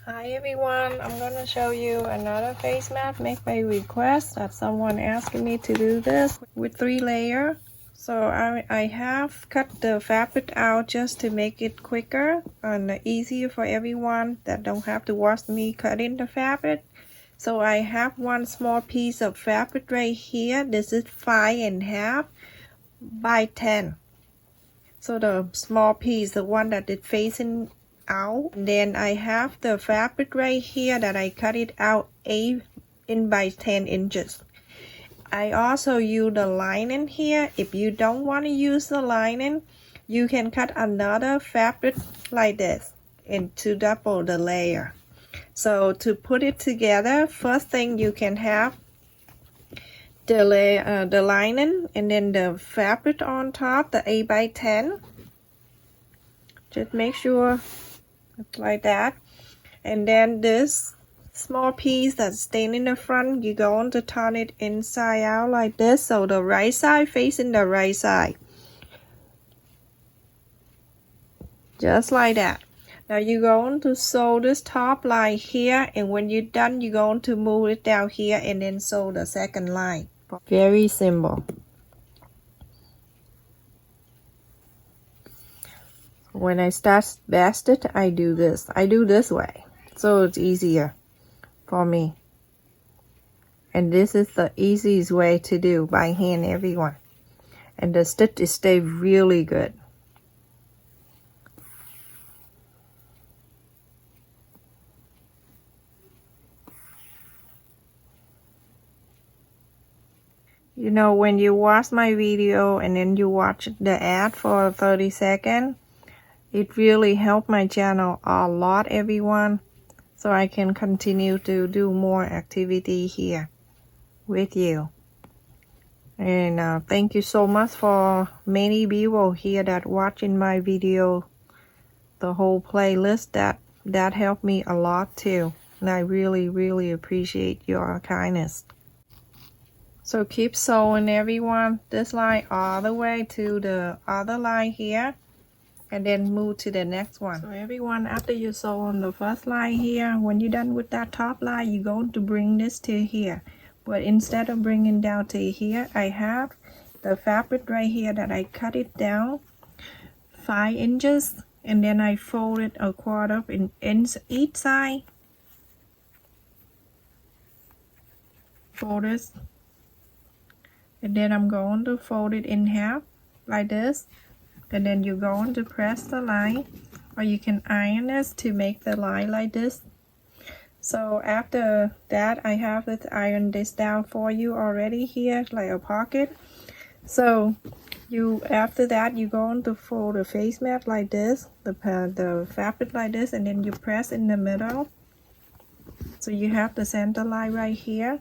Hi everyone, I'm going to show you another face mat made by request that someone asked me to do this with 3 layers. So I have cut the fabric out just to make it quicker and easier for everyone that don't have to watch me cutting the fabric. So I have one small piece of fabric right here. This is 5.5 by 10. So the small piece, the one that is facing out. And then I have the fabric right here that I cut it out 8 by 10 inches. I also use the lining here. If you don't want to use the lining, you can cut another fabric like this and to double the layer. So to put it together, first thing you can have the lining and then the fabric on top, the 8 by 10. Just make sure it's like that. And then this small piece that's staying in the front, you're going to turn it inside out like this, so the right side facing the right side, just like that. Now you're going to sew this top line here, and when you're done, you're going to move it down here and then sew the second line. Very simple. When I start basket, I do this way, so it's easier for me. And this is the easiest way to do by hand, everyone. And the stitches stay really good. You know, when you watch my video and then you watch the ad for 30 seconds, it really helped my channel a lot, everyone. So I can continue to do more activity here with you. And thank you so much for many people here that watching my video, the whole playlist. That helped me a lot too, and I really appreciate your kindness. So keep sewing, everyone, this line all the way to the other line here, and then move to the next one. So everyone, after you sew on the first line here, when you're done with that top line, you're going to bring this to here. But instead of bringing down to here, I have the fabric right here that I cut it down 5 inches, and then I fold it a quarter in each side. Fold this, and then I'm going to fold it in half like this, and then you're going to press the line, or you can iron this to make the line like this. So after that, I have to iron this down for you already here, like a pocket. So after that, you're going to fold the face mat like this, the fabric like this, and then you press in the middle. So you have the center line right here.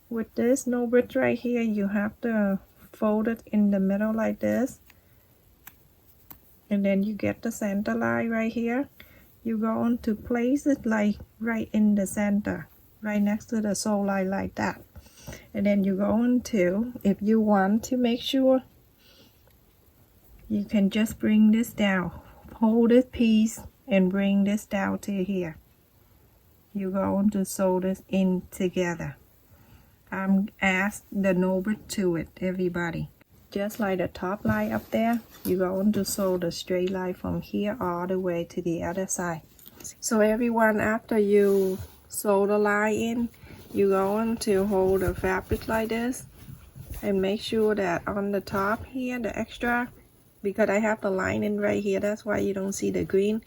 With this no bridge right here, you have to fold it in the middle like this, and then you get the center line right here. You're going to place it like right in the center, right next to the sew line like that. And then you're going to, if you want to make sure, you can just bring this down, hold this piece and bring this down to here. You're going to sew this in together. I'm asked the number to it, everybody. Just like the top line up there, you're going to sew the straight line from here all the way to the other side. So everyone, after you sew the line in, you're going to hold the fabric like this and make sure that on the top here, the extra, because I have the lining right here, that's why you don't see the green.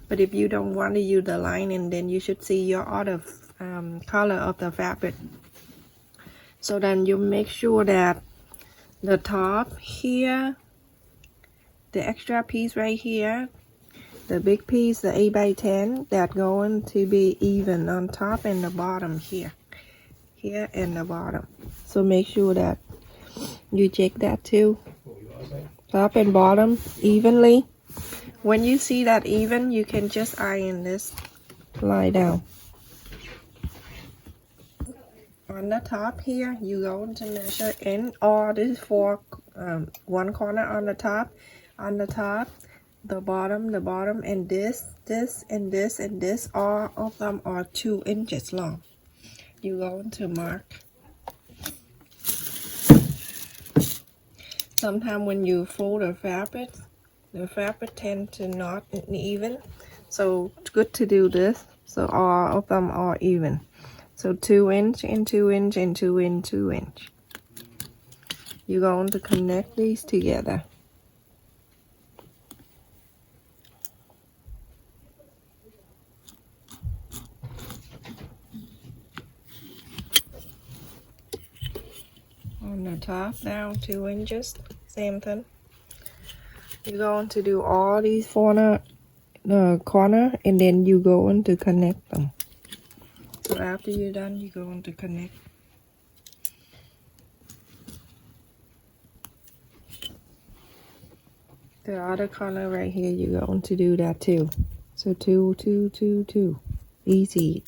But if you don't want to use the lining, then you should see your other color of the fabric. So then you make sure that the top here, the extra piece right here, the big piece, the 8 by 10, that's going to be even on top and the bottom here and the bottom. So make sure that you check that too, top and bottom evenly. When you see that even, you can just iron this line down. On the top here, you're going to measure in all this for one corner on the top. the bottom, and this, and this, and this, all of them are 2 inches long. You're going to mark. Sometimes when you fold the fabric tend to not even, so it's good to do this so all of them are even. So 2 inch and 2 inch and 2 inch, 2 inch. You're going to connect these together. On the top down 2 inches, same thing. You're going to do all these corner and then you're going to connect them. So after you're done, you're going to connect. The other corner right here, you're going to do that too. So 2, 2, 2, 2. Easy.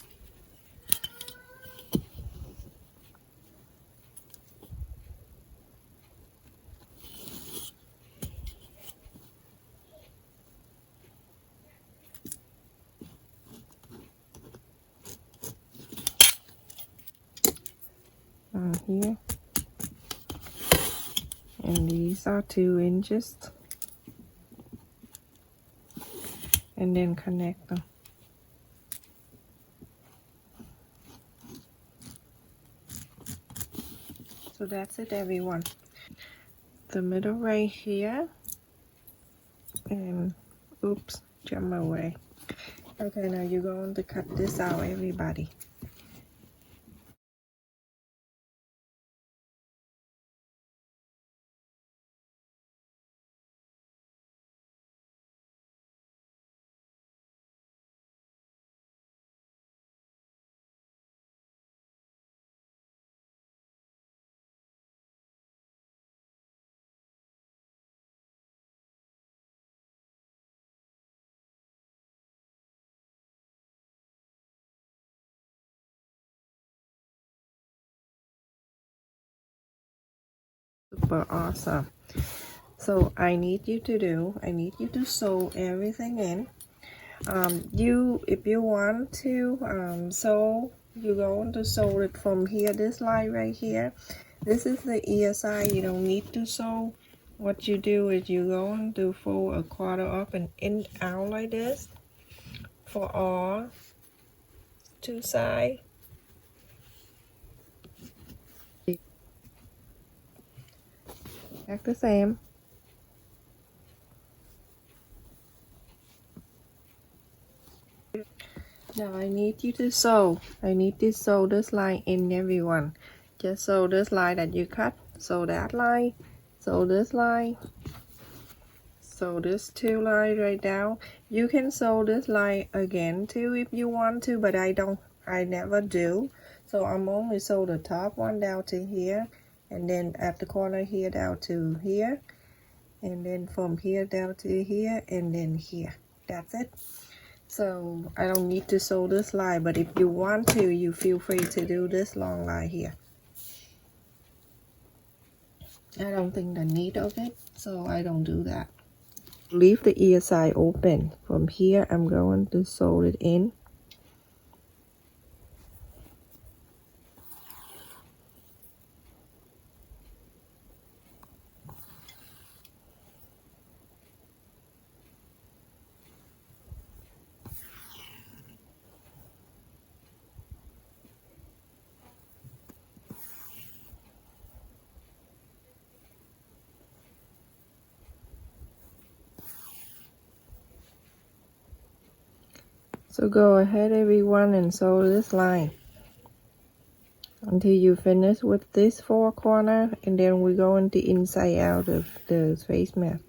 Here. And these are 2 inches. And then connect them. So that's it, everyone. The middle right here. And oops, jump away. Okay, now you're going to cut this out, everybody. Super awesome. So I need you to sew everything in. If you want to sew, you're going to sew it from here, this line right here. This is the ear side. You don't need to sew. What you do is you're going to fold a quarter up and in out like this for all 2 sides. Act the same. Now I need you to sew. I need to sew this line in, everyone. Just sew this line that you cut. Sew that line. Sew this line. Sew this 2 lines right down. You can sew this line again too if you want to, but I never do. So I'm only sew the top one down to here, and then at the corner here down to here, and then from here down to here, and then here. That's it. So I don't need to sew this line, but if you want to, you feel free to do this long line here. I don't think the need of it, so I don't do that. Leave the ear side open. From here, I'm going to sew it in. So go ahead, everyone, and sew this line until you finish with this 4 corner, and then we go into inside out of the face mask.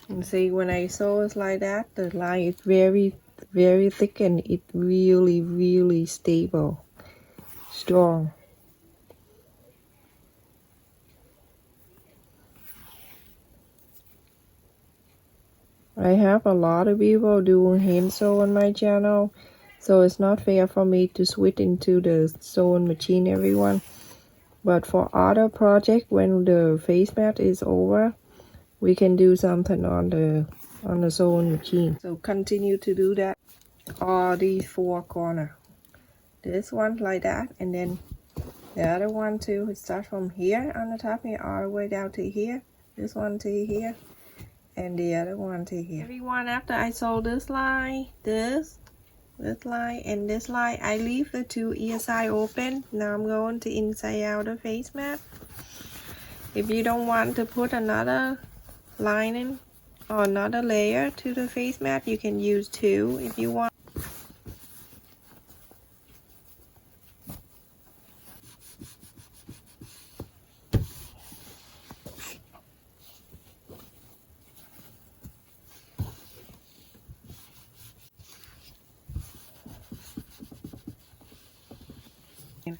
And see, when I sew it like that, the line is very, very thick, and it's really, really stable, strong. I have a lot of people doing hand sew on my channel, so it's not fair for me to switch into the sewing machine, everyone. But for other project, when the face mat is over, we can do something on the sewing machine. So continue to do that. All these four corners. This one like that, and then the other one too. It starts from here on the top here all the way down to here. This one to here, and the other one to here. Everyone, after I sew this line, this line, and this line, I leave the two ear side open. Now I'm going to inside out the face mat. If you don't want to put another lining or another layer to the face mat, you can use two if you want.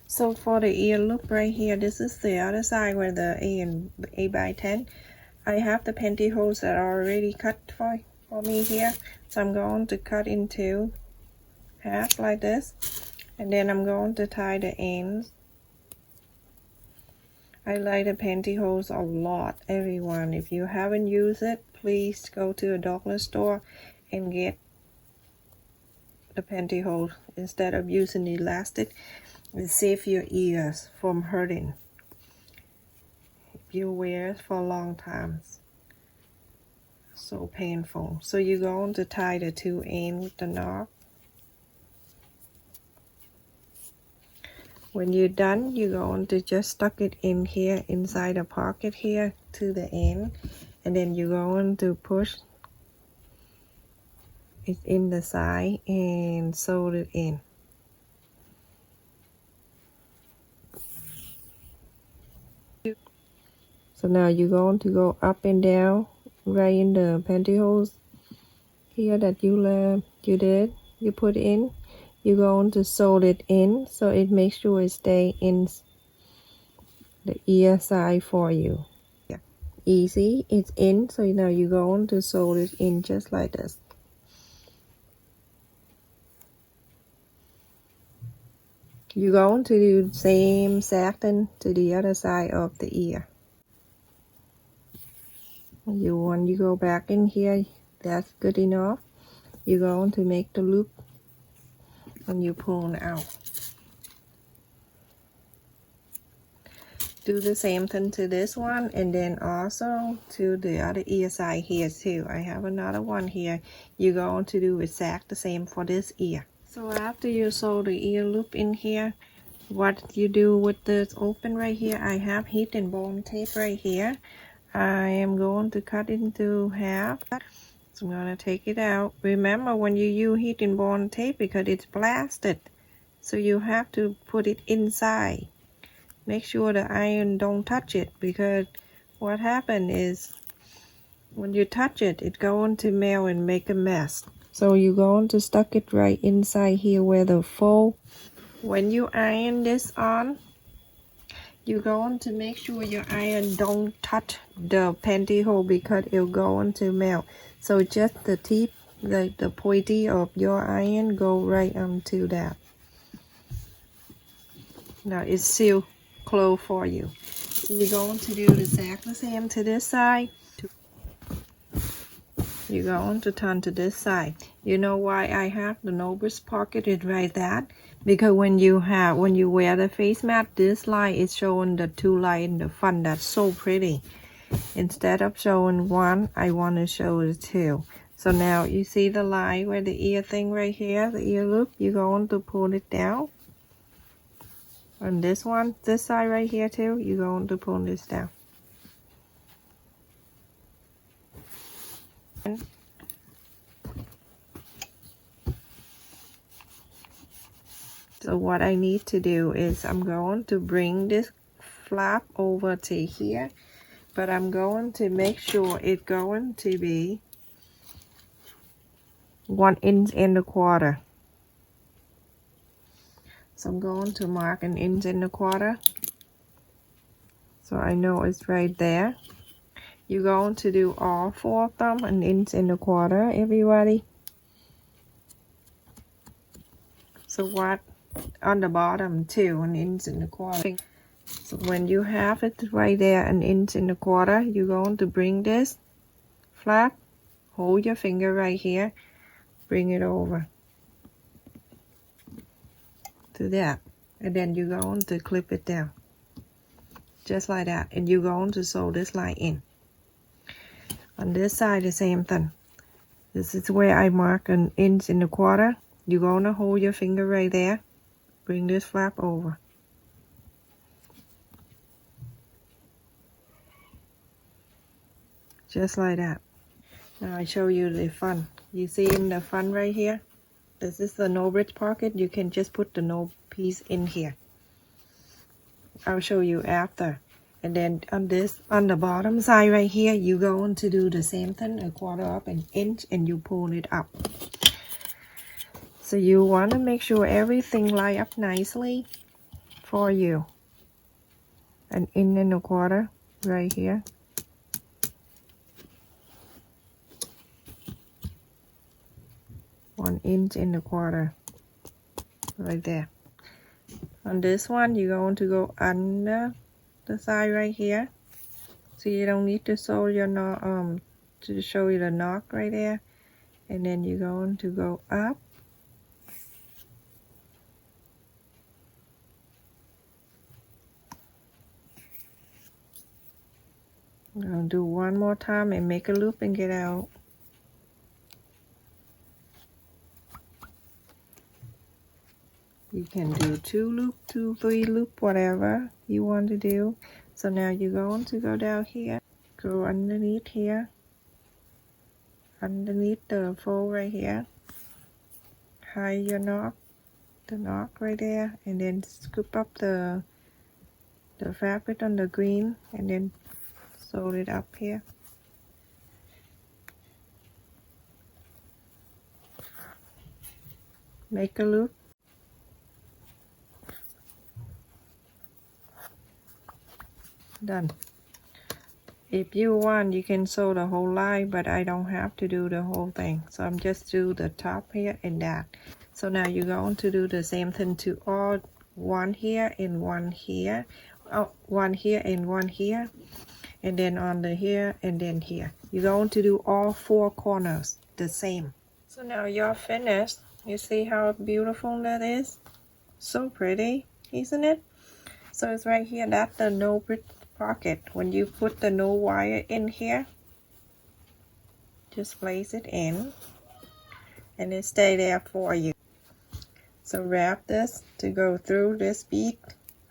So for the ear loop right here, this is the other side where the A by 10. I have the pantyhose that are already cut for me here. So I'm going to cut into half like this. And then I'm going to tie the ends. I like the pantyhose a lot, everyone. If you haven't used it, please go to a dollar store and get the pantyhose instead of using the elastic. It saves your ears from hurting if you wear it for a long time. So painful. So you're going to tie the two ends with the knot. When you're done, you're going to just stuck it in here inside the pocket here to the end, and then you're going to push it in the side and sew it in. So now you're going to go up and down right in the pantyhose here that you put in. You're going to sew it in so it makes sure it stay in the ear side for you. Yeah. Easy, it's in. So now you're going to sew it in just like this. You're going to do the same sacking to the other side of the ear. When you go back in here, that's good enough. You're going to make the loop and you pull it out. Do the same thing to this one, and then also to the other ear side here too. I have another one here. You're going to do exact the same for this ear. So after you sew the ear loop in here, what you do with this open right here, I have heat and bond tape right here. I am going to cut into half. So I'm going to take it out. Remember, when you use heat and bond tape, because it's blasted, so you have to put it inside. Make sure the iron don't touch it, because what happens is when you touch it, it's going to melt and make a mess. So you're going to stuck it right inside here where the fold. When you iron this on, you're going to make sure your iron don't touch the pantyhose because it'll going to melt. So just the tip, like the pointy of your iron, go right onto that. Now it's still closed for you. So you're going to do exactly the same to this side. You're going to turn to this side. You know why I have the novice pocket is right that? Because when you wear the face mat, this line is showing the two lines in the front. That's so pretty. Instead of showing one, I want to show the two. So now you see the line where the ear thing right here, the ear loop, you're going to pull it down. And this one, this side right here too, you're going to pull this down. So what I need to do is I'm going to bring this flap over to here, but I'm going to make sure it's going to be 1 inch and a quarter. So I'm going to mark 1 inch and a quarter. So I know it's right there. You're going to do all 4 of them 1 inch and a quarter, everybody. So what on the bottom too, 1 inch and a quarter. So when you have it right there, 1.25 inches, you're going to bring this flap, hold your finger right here, bring it over to that, and then you're going to clip it down just like that, and you're going to sew this line in. On this side, the same thing. This is where I mark 1.25 inches. You're going to hold your finger right there, bring this flap over. Just like that. Now I show you the front. You see in the front right here, this is the no bridge pocket. You can just put the no piece in here. I'll show you after. And then on the bottom side right here, you're going to do the same thing, 1/4 inch, and you pull it up. So you want to make sure everything line up nicely for you. 1.25 inch right here. One 1.25 inch right there. On this one, you're going to go under the side right here, so you don't need to sew your knot, to show you the knot right there. And then you're going to go up. I'm going to do one more time and make a loop and get out. You can do 2 loop, 2, 3 loop, whatever you want to do. So now you're going to go down here, go underneath here, underneath the fold right here, hide your knot, the knot right there, and then scoop up the fabric on the green, and then sew it up here. Make a loop. Done. If you want, you can sew the whole line, but I don't have to do the whole thing, so I'm just do the top here and that. So now you're going to do the same thing to all, one here and one here, one here and one here, and then on the here and then here. You're going to do all 4 corners the same. So now you're finished. You see how beautiful that is? So pretty, isn't it? So it's right here, that's the no bridge pocket. When you put the no wire in here, just place it in and it stay there for you. So wrap this to go through this bead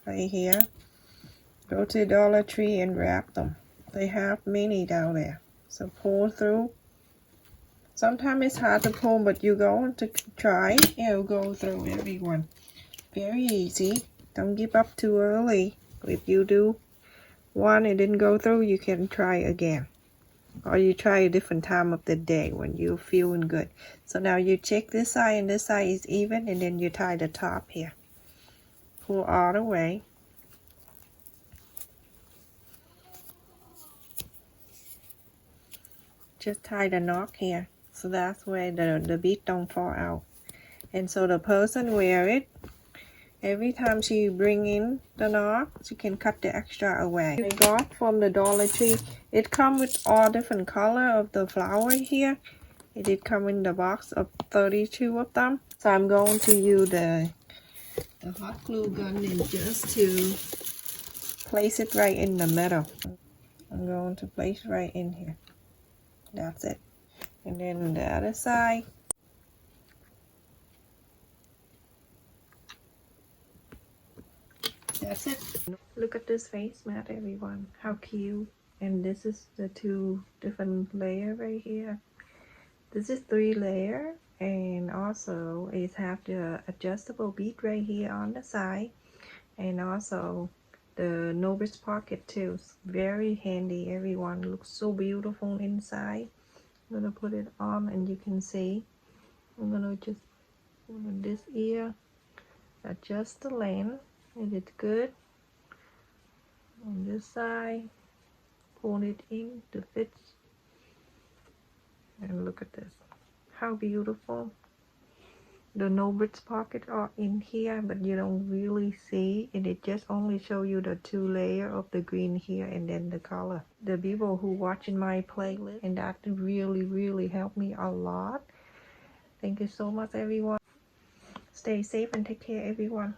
right here. Go to Dollar Tree and wrap them. They have many down there. So pull through. Sometimes it's hard to pull, but you're going to try. It'll go through everyone. Very easy. Don't give up too early. If you do one and didn't go through, you can try again, or you try a different time of the day when you're feeling good. So now you check this side, and this side is even, and then you tie the top here. Pull all the way. Just tie the knot here, so that's where the bead don't fall out. And so the person wear it, every time she bring in the knot, she can cut the extra away. I got from the Dollar Tree. It comes with all different color of the flower here. It did come in the box of 32 of them. So I'm going to use the hot glue gun and just to place it right in the middle. I'm going to place right in here. That's it. And then on the other side. That's it. Look at this face mat, everyone. How cute. And this is the 2 different layer right here. This is 3 layer, and also it have the adjustable bead right here on the side, and also the no bridge pocket too. It's very handy, everyone. Looks so beautiful inside. I'm gonna put it on and you can see. I'm gonna just put this ear, adjust the length. It is good. On this side, pull it in to fit. And look at this. How beautiful. the no bridge pocket are in here, but you don't really see, and it just only show you the 2 layer of the green here and then the color. The people who watching my playlist, and that really helped me a lot. Thank you so much, everyone. Stay safe and take care, everyone.